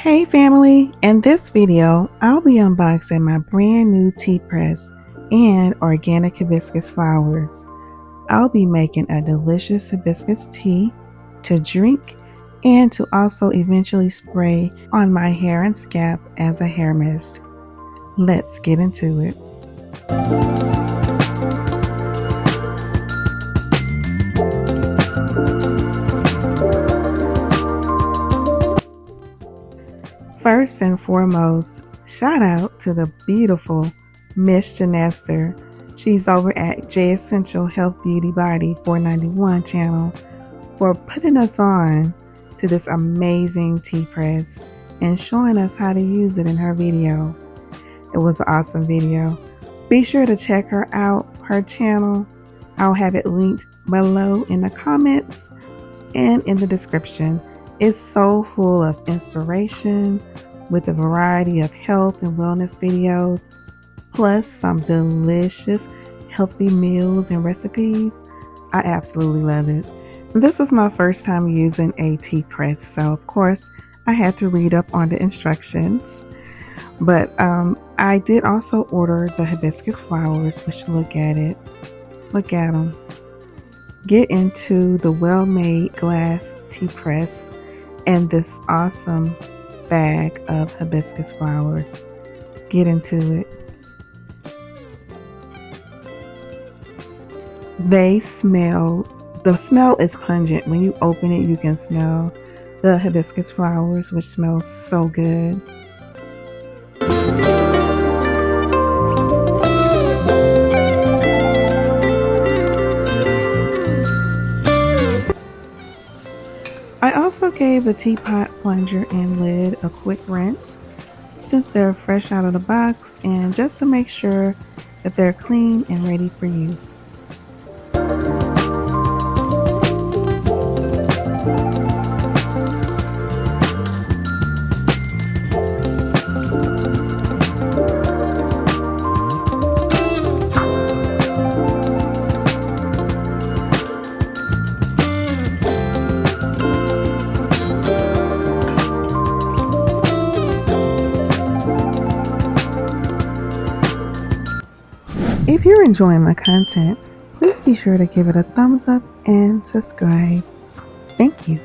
Hey family, in this video I'll be unboxing my brand new tea press and organic hibiscus flowers. I'll be making a delicious hibiscus tea to drink and to also eventually spray on my hair and scalp as a hair mist. Let's get into it. First and foremost, shout out to the beautiful Miss Janester. She's over at J Essential Health Beauty Body 491 channel for putting us on to this amazing tea press and showing us how to use it in her video. It was an awesome video. Be sure to check her out, her channel. I'll have it linked below in the comments and in the description. It's so full of inspiration with a variety of health and wellness videos, plus some delicious healthy meals and recipes. I absolutely love it. This was my first time using a tea press, so of course I had to read up on the instructions. But I did also order the hibiscus flowers, which look at it. Look at them. Get into the well-made glass tea press and this awesome bag of hibiscus flowers. Get into it. The smell is pungent. When you open it, you can smell the hibiscus flowers, which smells so good. I also gave the teapot plunger and lid a quick rinse since they're fresh out of the box and just to make sure that they're clean and ready for use. If you're enjoying my content, please be sure to give it a thumbs up and subscribe. Thank you.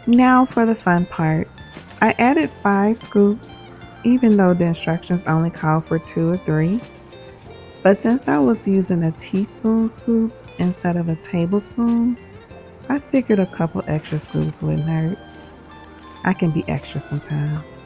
Now for the fun part. I added 5 scoops, even though the instructions only call for 2 or 3. But since I was using a teaspoon scoop instead of a tablespoon, I figured a couple extra scoops wouldn't hurt. I can be extra sometimes.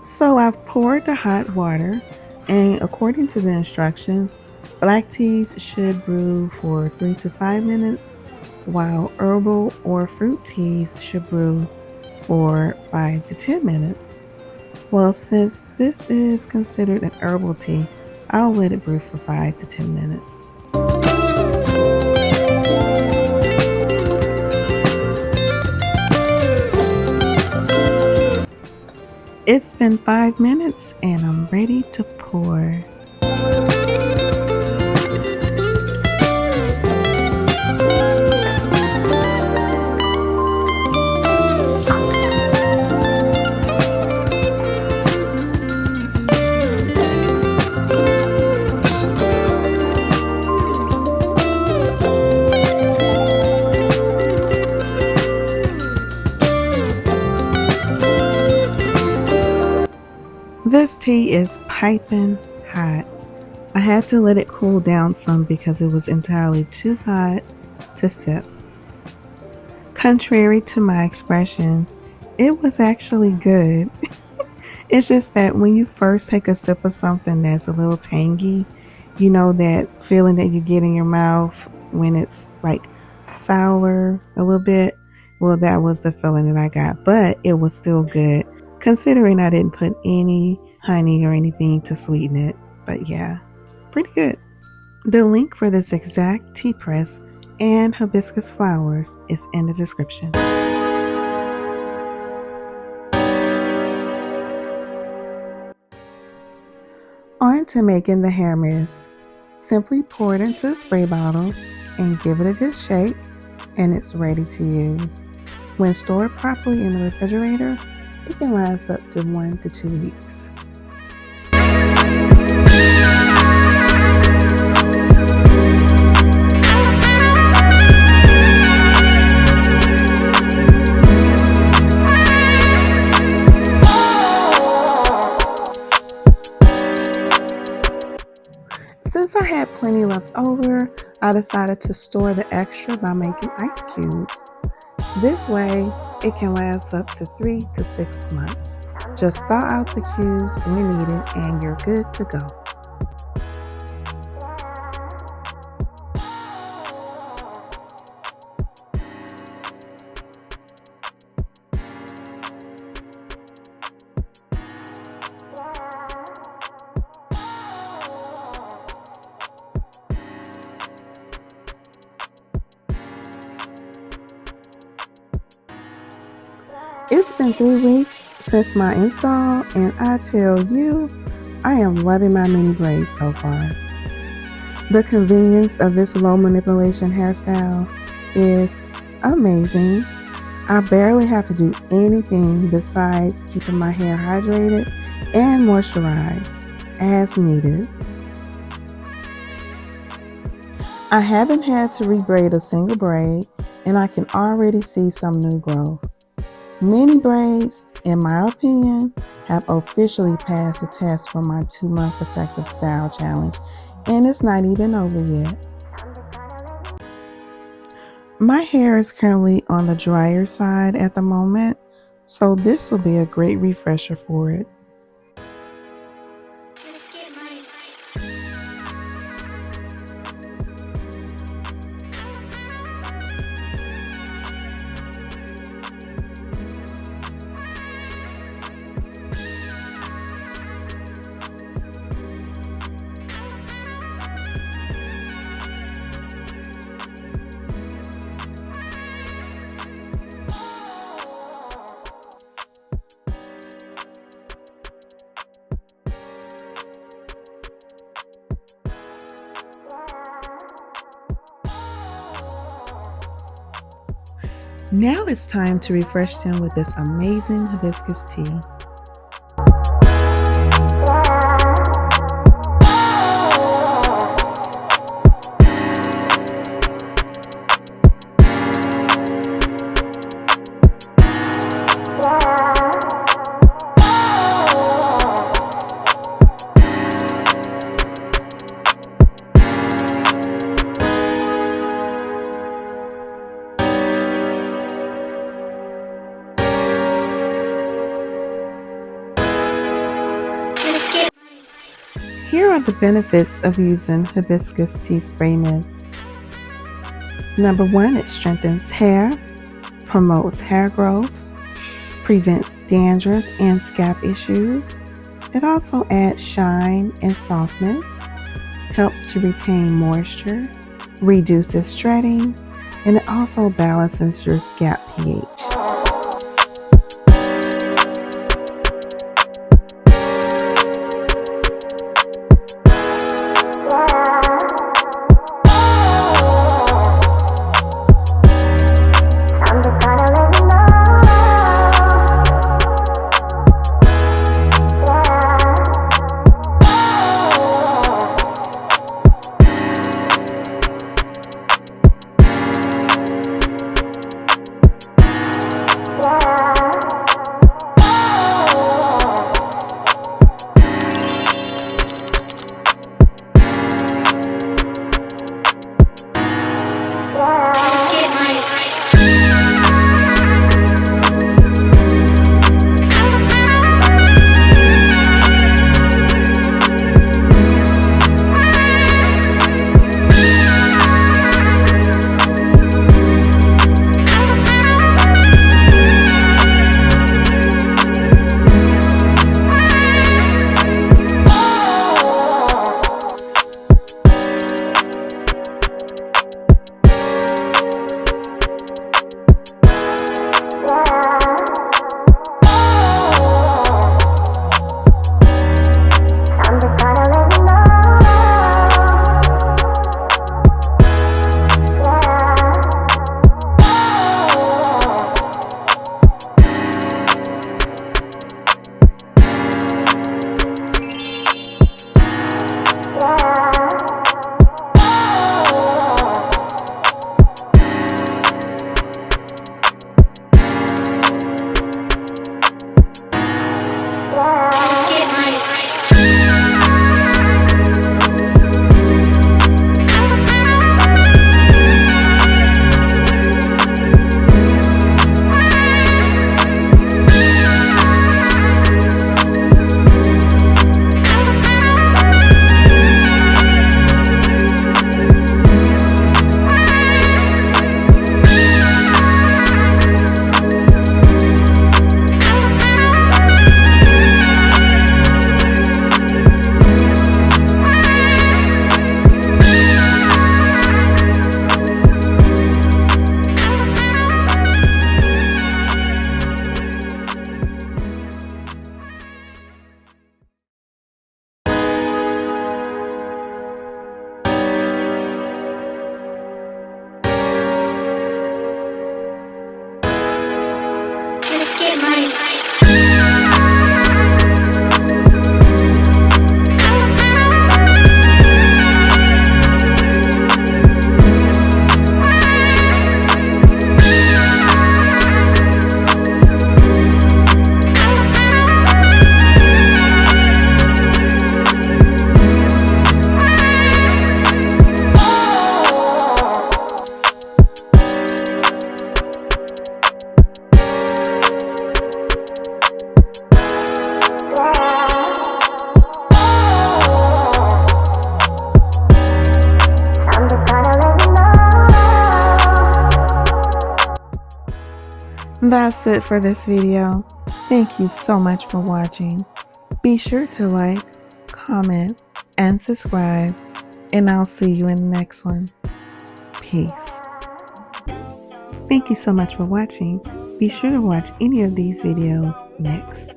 So I've poured the hot water, and according to the instructions, black teas should brew for 3 to 5 minutes, while herbal or fruit teas should brew for 5 to 10 minutes. Well, since this is considered an herbal tea, I'll let it brew for 5 to 10 minutes. It's been 5 minutes and I'm ready to pour. This tea is piping hot. I had to let it cool down some because it was entirely too hot to sip. Contrary to my expression, it was actually good. It's just that when you first take a sip of something that's a little tangy, you know that feeling that you get in your mouth when it's like sour a little bit? Well, that was the feeling that I got, but it was still good considering I didn't put any honey or anything to sweeten it. But yeah, pretty good. The link for this exact tea press and hibiscus flowers is in the description. On to making the hair mist. Simply pour it into a spray bottle and give it a good shake, and it's ready to use. When stored properly in the refrigerator, it can last up to 1 to 2 weeks. Since I had plenty left over, I decided to store the extra by making ice cubes. This way, it can last up to 3 to 6 months. Just thaw out the cubes when needed and you're good to go. It's been 3 weeks since my install, and I tell you, I am loving my mini braids so far. The convenience of this low manipulation hairstyle is amazing. I barely have to do anything besides keeping my hair hydrated and moisturized as needed. I haven't had to rebraid a single braid, and I can already see some new growth. Mini braids, in my opinion, have officially passed the test for my 2-month protective style challenge, and it's not even over yet. My hair is currently on the drier side at the moment, so this will be a great refresher for it. Now it's time to refresh them with this amazing hibiscus tea. Here are the benefits of using hibiscus tea spray mist. Number 1, it strengthens hair, promotes hair growth, prevents dandruff and scalp issues. It also adds shine and softness, helps to retain moisture, reduces shedding, and it also balances your scalp pH. That's it for this video. Thank you so much for watching. Be sure to like, comment, and subscribe, and I'll see you in the next one. Peace. Thank you so much for watching. Be sure to watch any of these videos next.